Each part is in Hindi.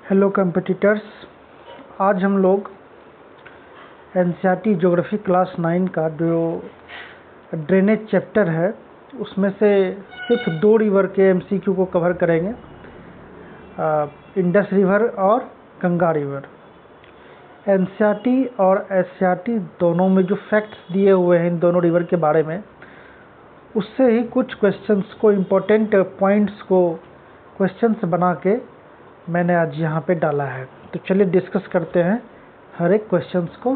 हेलो कंपटीटर्स, आज हम लोग एनसीईआरटी ज्योग्राफी क्लास 9 का जो ड्रेनेज चैप्टर है उसमें से सिर्फ 2 रिवर के एमसीक्यू को कवर करेंगे, इंडस रिवर और गंगा रिवर। एनसीईआरटी और एससीईआरटी दोनों में जो फैक्ट्स दिए हुए हैं इन दोनों रिवर के बारे में, उससे ही कुछ क्वेश्चंस को, इम्पोर्टेंट पॉइंट्स को क्वेश्चंस बना के मैंने आज यहाँ पे डाला है। तो चलिए डिस्कस करते हैं हर एक क्वेश्चंस को।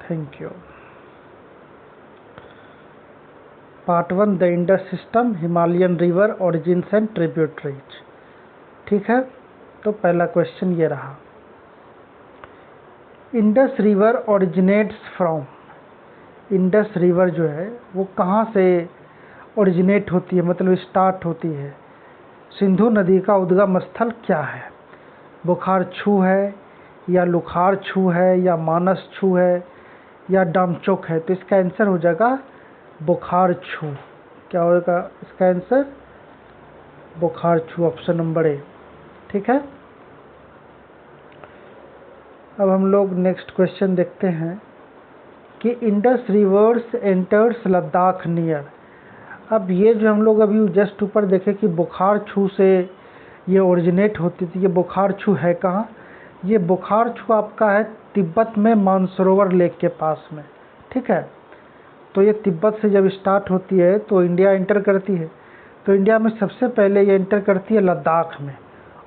Thank you. Part 1, the Indus system, Himalayan river origins and tributaries. ठीक है, तो पहला क्वेश्चन ये रहा, Indus river originates from. Indus river जो है वो कहाँ से ओरिजिनेट होती है, मतलब स्टार्ट होती है। सिंधु नदी का उद्गम स्थल क्या है? बुखारछू है या लुखारछू है या मानसछू है या डामचोक है? तो इसका आंसर हो जाएगा बुखारछू। क्या होगा इसका आंसर? बुखारछू, ऑप्शन नंबर ए। ठीक है, अब हम लोग नेक्स्ट क्वेश्चन देखते हैं कि Indus reverse enters Ladakh near. अब ये जो हम लोग अभी जस्ट ऊपर देखे कि बुखारछू से ये ओरिजिनेट होती थी, ये बुखारछू है कहाँ? ये बुखारछू आपका है तिब्बत में, मानसरोवर लेक के पास में। ठीक है, तो ये तिब्बत से जब स्टार्ट होती है तो इंडिया एंटर करती है। तो इंडिया में सबसे पहले ये एंटर करती है लद्दाख में,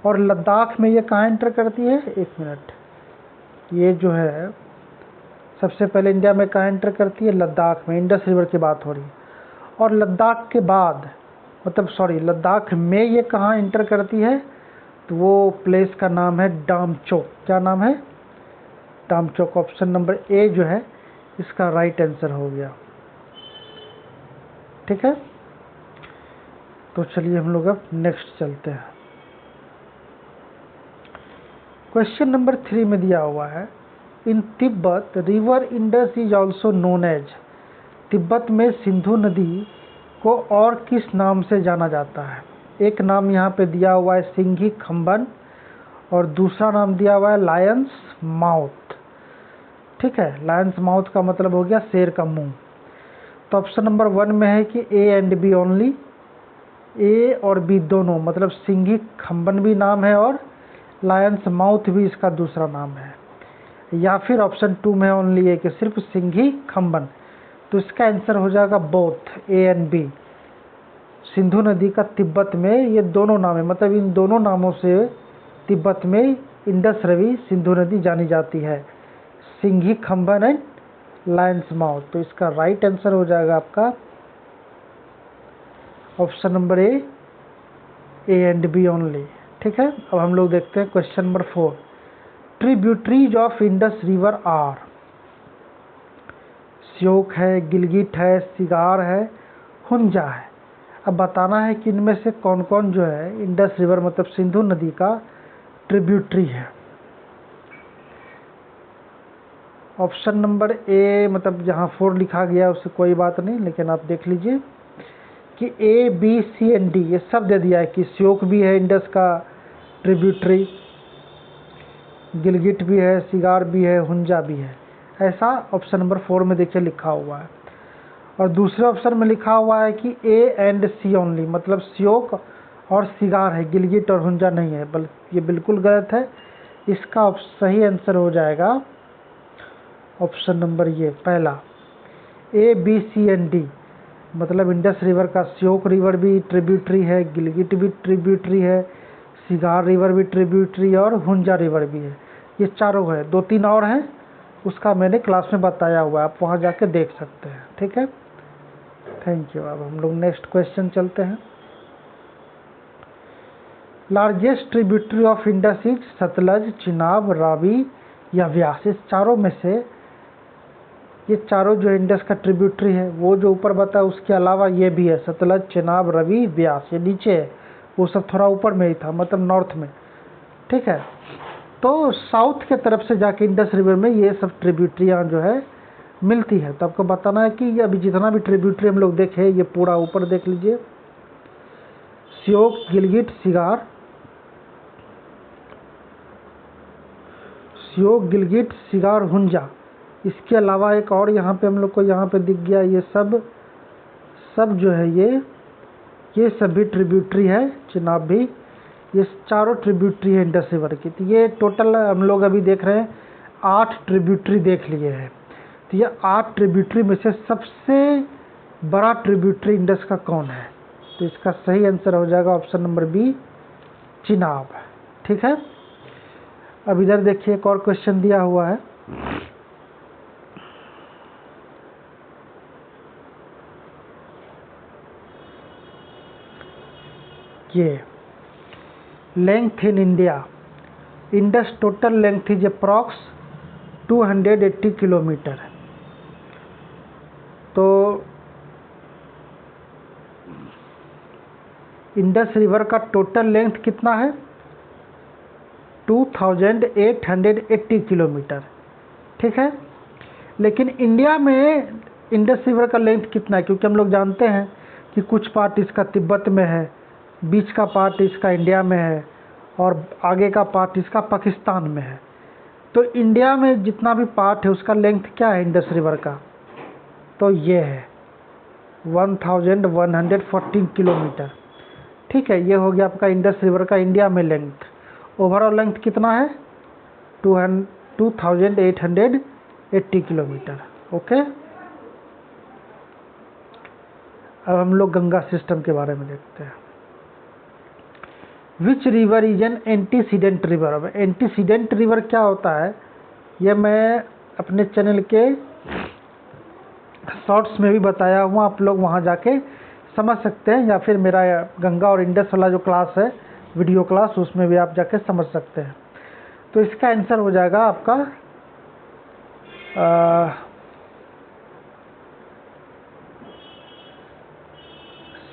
और लद्दाख में ये कहाँ एंटर करती है? एक मिनट, ये जो है सबसे पहले इंडिया में कहाँ एंटर करती है? लद्दाख में। इंडस रिवर की बात हो रही है। और लद्दाख के बाद, लद्दाख में ये कहाँ एंटर करती है? तो वो प्लेस का नाम है डामचोक। क्या नाम है? डामचोक। ऑप्शन नंबर ए जो है इसका राइट आंसर हो गया। ठीक है, तो चलिए हम लोग अब नेक्स्ट चलते हैं। क्वेश्चन नंबर 3 में दिया हुआ है, in Tibet river Indus is also known as. Tibet में सिंधु नदी को और किस नाम से जाना जाता है? एक नाम यहाँ पे दिया हुआ है सिंघी खम्बन, और दूसरा नाम दिया हुआ है लायंस माउथ। ठीक है, लायंस माउथ का मतलब हो गया शेर का मुंह। तो ऑप्शन नंबर 1 में है कि ए एंड बी ओनली, ए और बी दोनों, मतलब सिंघी खम्बन भी नाम है और लायंस माउथ भी इसका दूसरा नाम है। या फिर ऑप्शन 2 में ओनली ए कि सिर्फ सिंघी खम्बन। तो इसका आंसर हो जाएगा both, A and B. Sindhu नदी का तिब्बत में ये दोनों नाम है, मतलब इन दोनों नामों से तिब्बत में इंडस रवि सिंधु नदी जानी जाती है, Singhi Khamban and lion's mouth. तो इसका राइट आंसर हो जाएगा आपका option number A and B only. ठीक है, अब हम लोग देखते हैं question number 4, tributaries of Indus river are. Shyok है, गिलगिट है, सिगार है, हुंजा है। अब बताना है कि इनमें से कौन कौन जो है इंडस रिवर मतलब सिंधु नदी का ट्रिब्यूटरी है। ऑप्शन नंबर ए, मतलब जहाँ 4 लिखा गया उससे कोई बात नहीं, लेकिन आप देख लीजिए कि A B C and D ये सब दे दिया है कि श्योक भी है इंडस का ट्रिब्यूटरी, गिलगिट भी है, सिगार भी है, हुंजा भी है। ऐसा ऑप्शन नंबर 4 में देखिए लिखा हुआ है। और दूसरे ऑप्शन में लिखा हुआ है कि ए एंड सी ओनली, मतलब श्योक और सिगार है, गिलगिट और हुंजा नहीं है। बल्कि ये बिल्कुल गलत है। इसका सही आंसर हो जाएगा ऑप्शन नंबर ये पहला, A B C and D. मतलब इंडस रिवर का श्योक रिवर भी ट्रिब्यूटरी है, गिलगिट भी ट्रिब्यूटरी है, सिगार रिवर भी ट्रिब्यूटरी और हुंजा रिवर भी है। ये चारों है, 2-3 और हैं, उसका मैंने क्लास में बताया हुआ है, आप वहाँ जाके देख सकते हैं। ठीक है, थैंक यू। अब हम लोग नेक्स्ट क्वेश्चन चलते हैं। Largest tributary of Indus is Sutlej, Chenab, Ravi या व्यास। इस चारों में से ये चारों जो इंडस का ट्रिब्यूटरी है, वो जो ऊपर बताया उसके अलावा ये भी है, सतलज, चिनाब, रवि, व्यास। ये नीचे है, वो सब थोड़ा ऊपर में ही था, मतलब नॉर्थ में। ठीक है, तो साउथ के तरफ से जाके इंडस रिवर में ये सब ट्रिब्यूटरियाँ जो है मिलती है। तो आपको बताना है कि ये अभी जितना भी ट्रिब्यूटरी हम लोग देखे, ये पूरा ऊपर देख लीजिए, श्योक, गिलगिट, सिगार, श्योक, गिलगिट, शिगार, हुंजा। इसके अलावा एक और यहाँ पे हम लोग को यहाँ पे दिख गया, ये सब जो है ये सभी ट्रिब्यूटरी है। चिनाब भी, ये चारों ट्रिब्यूटरी है इंडस रिवर की। तो ये टोटल हम लोग अभी देख रहे हैं 8 ट्रिब्यूटरी देख लिए हैं। तो ये 8 ट्रिब्यूटरी में से सबसे बड़ा ट्रिब्यूटरी इंडस का कौन है? तो इसका सही आंसर हो जाएगा ऑप्शन नंबर बी, चिनाब। ठीक है, अब इधर देखिए एक और क्वेश्चन दिया हुआ है। ये length in India, Indus total length is approx 280 kilometre. तो इंडस रिवर का टोटल लेंथ कितना है? 2880 किलोमीटर। ठीक है, लेकिन इंडिया में इंडस रिवर का लेंथ कितना है? क्योंकि हम लोग जानते हैं कि कुछ पार्ट इसका तिब्बत में है, बीच का पार्ट इसका इंडिया में है और आगे का पार्ट इसका पाकिस्तान में है। तो इंडिया में जितना भी पार्ट है उसका लेंथ क्या है इंडस रिवर का? तो ये है 1114 किलोमीटर। ठीक है, ये हो गया आपका इंडस रिवर का इंडिया में लेंथ। ओवरऑल लेंथ कितना है? 2880 किलोमीटर। ओके, अब हम लोग गंगा सिस्टम के बारे में देखते हैं। Which river is an antecedent river? अब एंटीसीडेंट रिवर क्या होता है, यह मैं अपने चैनल के शॉर्ट्स में भी बताया हुआ, आप लोग वहाँ जाके समझ सकते हैं, या फिर मेरा गंगा और इंडस वाला जो क्लास है वीडियो क्लास, उसमें भी आप जाके समझ सकते हैं। तो इसका आंसर हो जाएगा आपका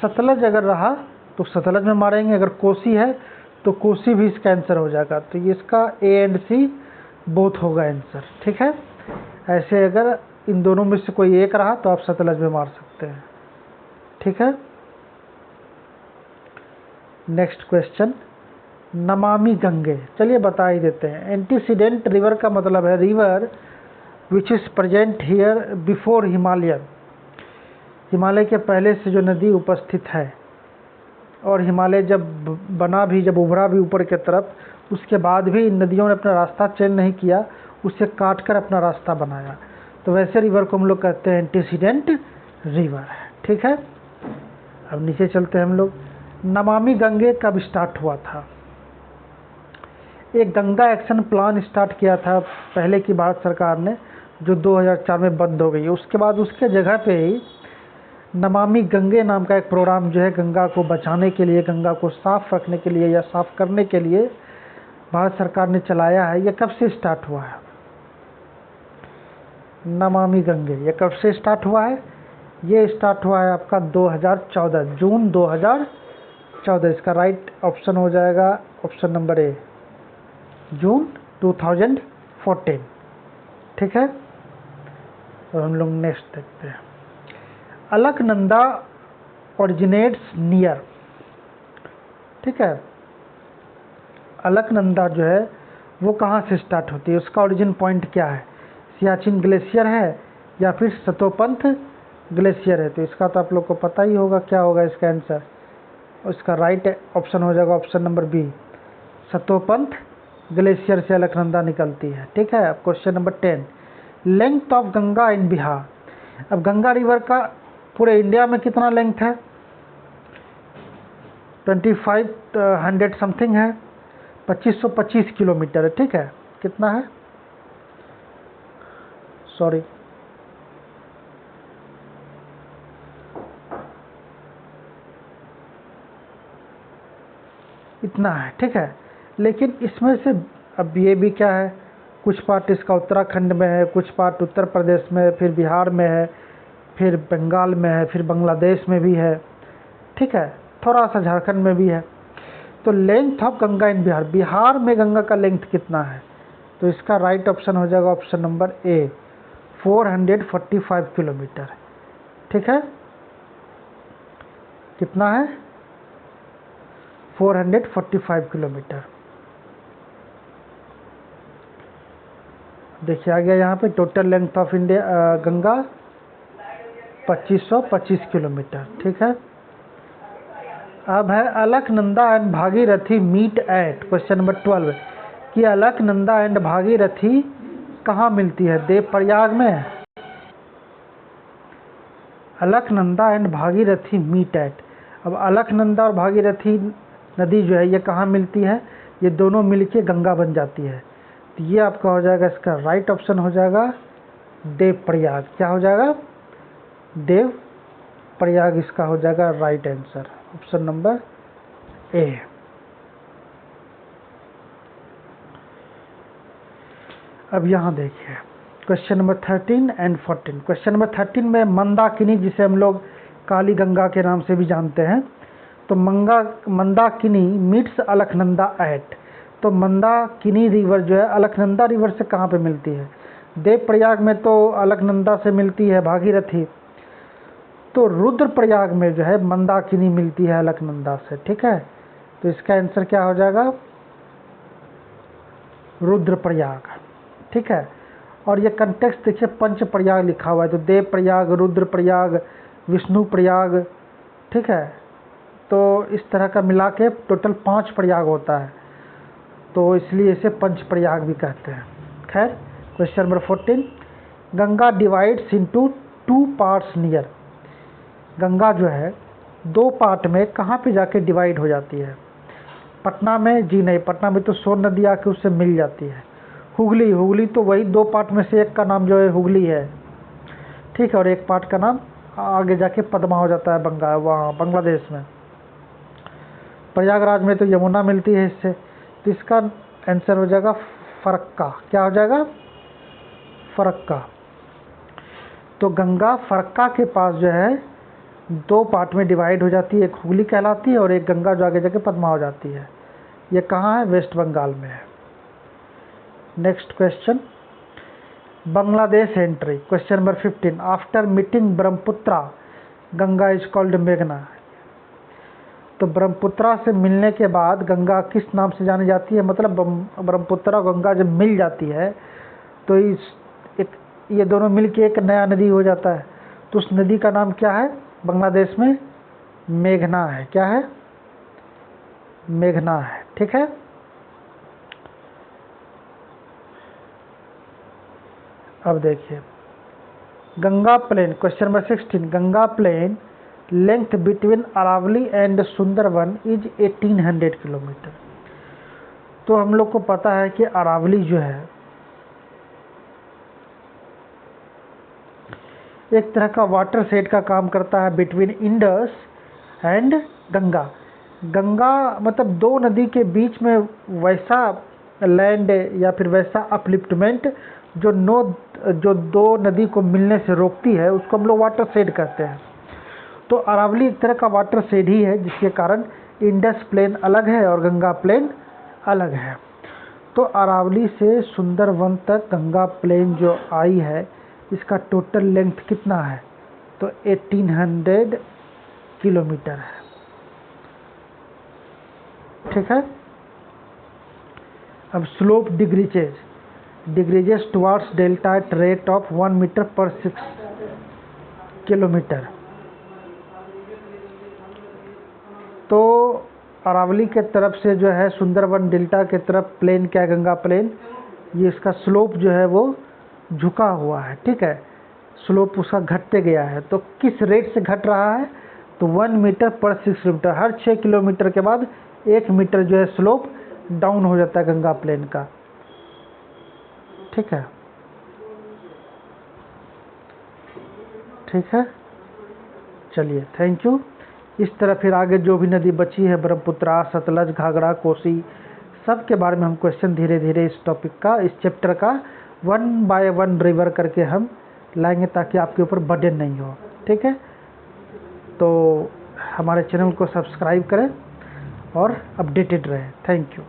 सतलज। अगर रहा तो सतलज में मारेंगे, अगर कोसी है तो कोसी भी इसका आंसर हो जाएगा। तो ये इसका ए एंड सी बोथ होगा आंसर। ठीक है, ऐसे अगर इन दोनों में से कोई एक रहा तो आप सतलज में मार सकते हैं। ठीक है, नेक्स्ट क्वेश्चन, नमामि गंगे। चलिए बता ही देते हैं। एंटीसीडेंट रिवर का मतलब है river which is present here before Himalayan, Himalaya के पहले से जो नदी उपस्थित है, और हिमालय जब बना भी, जब उभरा भी ऊपर की तरफ, उसके बाद भी इन नदियों ने अपना रास्ता चेंज नहीं किया, उसे काट कर अपना रास्ता बनाया। तो वैसे रिवर को हम लोग कहते हैं एंटीसीडेंट रिवर। ठीक है, अब नीचे चलते हैं हम लोग। नमामि गंगे कब स्टार्ट हुआ था? एक गंगा एक्शन प्लान स्टार्ट किया था पहले की भारत सरकार ने, जो 2004 में बंद हो गई। उसके बाद उसके जगह पे ही नमामि गंगे नाम का एक प्रोग्राम जो है गंगा को बचाने के लिए, गंगा को साफ रखने के लिए या साफ करने के लिए भारत सरकार ने चलाया है। ये कब से स्टार्ट हुआ है? नमामि गंगे ये कब से स्टार्ट हुआ है? ये स्टार्ट हुआ है आपका 2014, जून 2014। इसका राइट ऑप्शन हो जाएगा ऑप्शन नंबर ए, जून 2014। ठीक है, और हम लोग नेक्स्ट देखते हैं। Alaknanda originates near. ठीक है, अलकनंदा जो है वो कहाँ से स्टार्ट होती है, उसका ओरिजिन पॉइंट क्या है? सियाचिन ग्लेशियर है या फिर सतोपंथ ग्लेशियर है? तो इसका तो आप लोग को पता ही होगा क्या होगा इसका आंसर। इसका राइट ऑप्शन हो जाएगा option number B, Satopanth glacier से अलकनंदा निकलती है। ठीक है, अब question number 10, length of Ganga in Bihar. अब गंगा रिवर का पूरे इंडिया में कितना लेंथ है? 2500 समथिंग है, 2525 किलोमीटर है। ठीक है, कितना है? सॉरी, इतना है। ठीक है, लेकिन इसमें से अब ये भी क्या है, कुछ पार्ट इसका उत्तराखंड में है, कुछ पार्ट उत्तर प्रदेश में है, फिर बिहार में है, फिर बंगाल में है, फिर बांग्लादेश में भी है। ठीक है, थोड़ा सा झारखंड में भी है। तो length of Ganga in Bihar, Bihar में गंगा का लेंथ कितना है? तो इसका राइट ऑप्शन हो जाएगा ऑप्शन नंबर ए, 445 किलोमीटर। ठीक है, कितना है? 445 किलोमीटर। देखिए आ गया यहाँ पे total length of India Ganga 2525 kilometre. ठीक है, अब है Alaknanda and Bhagirathi meet at, question number 12 कि अलकनंदा एंड भागीरथी कहाँ मिलती है? देवप्रयाग में। Alaknanda and Bhagirathi meet at, अब अलकनंदा और भागीरथी नदी जो है ये कहाँ मिलती है? ये दोनों मिलके गंगा बन जाती है। तो ये आपका हो जाएगा, इसका राइट ऑप्शन हो जाएगा देवप्रयाग। क्या हो जाएगा? देवप्रयाग इसका हो जाएगा राइट आंसर, ऑप्शन नंबर ए। अब यहाँ देखिए question number 13 and 14। Question number 13 में मंदाकिनी, जिसे हम लोग काली गंगा के नाम से भी जानते हैं, तो मंदाकिनी मीट्स अलकनंदा एट, तो मंदाकिनी रिवर जो है अलकनंदा रिवर से कहाँ पे मिलती है? देवप्रयाग में तो अलकनंदा से मिलती है भागीरथी, तो रुद्रप्रयाग में जो है मंदाकिनी मिलती है अलकनंदा से। ठीक है, तो इसका आंसर क्या हो जाएगा? रुद्रप्रयाग। ठीक है, और ये कंटेक्स्ट देखिए पंचप्रयाग लिखा हुआ है, तो देवप्रयाग, रुद्रप्रयाग, विष्णुप्रयाग। ठीक है, तो इस तरह का मिला के टोटल 5 प्रयाग होता है, तो इसलिए इसे पंचप्रयाग भी कहते हैं। खैर, question number 14, Ganga divides into 2 parts near, Ganga जो है 2 पार्ट में कहाँ पे जाके डिवाइड हो जाती है? पटना में? जी नहीं, पटना में तो सोन नदी आके उससे मिल जाती है। हुगली तो वही 2 पार्ट में से एक का नाम जो है हुगली है। ठीक है, और एक पार्ट का नाम आगे जाके पद्मा हो जाता है वहाँ बांग्लादेश में। प्रयागराज में तो यमुना मिलती है इससे, तो इसका आंसर हो जाएगा फरक्का। क्या हो जाएगा? फरक्का। तो गंगा फरक्का के पास जो है 2 पार्ट में डिवाइड हो जाती है, एक हुगली कहलाती है और एक गंगा जो आगे जाके पद्मा हो जाती है। ये कहाँ है? वेस्ट बंगाल में है। Next question, Bangladesh entry, question number 15, after meeting Brahmaputra Ganga is called मेघना, तो ब्रह्मपुत्रा से मिलने के बाद गंगा किस नाम से जानी जाती है? मतलब ब्रह्मपुत्रा गंगा जब मिल जाती है तो ये दोनों मिलके एक नया नदी हो जाता है, तो उस नदी का नाम क्या है बांग्लादेश में? मेघना है। क्या है? मेघना है। ठीक है, अब देखिए Ganga plain, question number 16, Ganga plain length between Aravalli and Sundarban is 1800 kilometre. तो हम लोग को पता है कि अरावली जो है एक तरह का वाटर शेड का काम करता है between Indus and Ganga. Ganga मतलब 2 नदी के बीच में वैसा लैंड या फिर वैसा अपलिफ्टमेंट जो 2 नदी को मिलने से रोकती है, उसको हम लोग वाटर शेड कहते हैं। तो अरावली एक तरह का वाटर शेड ही है, जिसके कारण इंडस प्लेन अलग है और गंगा प्लेन अलग है। तो अरावली से सुंदरवन तक गंगा प्लेन जो आई है, इसका टोटल लेंथ कितना है? तो 1800 किलोमीटर है। ठीक है, अब slope degrades towards delta at rate of 1 metre पर 6 किलोमीटर। तो अरावली के तरफ से जो है सुंदरवन डेल्टा के तरफ प्लेन क्या है? गंगा प्लेन, ये इसका स्लोप जो है वो झुका हुआ है। ठीक है, स्लोप उसका घटते गया है, तो किस रेट से घट रहा है? तो 1 मीटर पर 6 किलोमीटर, हर 6 किलोमीटर के बाद 1 मीटर जो है स्लोप डाउन हो जाता है गंगा प्लेन का। ठीक है, ठीक है, चलिए थैंक यू। इस तरह फिर आगे जो भी नदी बची है, ब्रह्मपुत्रा, सतलज, घाघरा, कोसी, सब के बारे में हम क्वेश्चन धीरे धीरे इस टॉपिक का, इस चैप्टर का 1 बाय 1 रिवर करके हम लाएंगे, ताकि आपके ऊपर बर्डन नहीं हो। ठीक है, तो हमारे चैनल को सब्सक्राइब करें और अपडेटेड रहें। Thank you.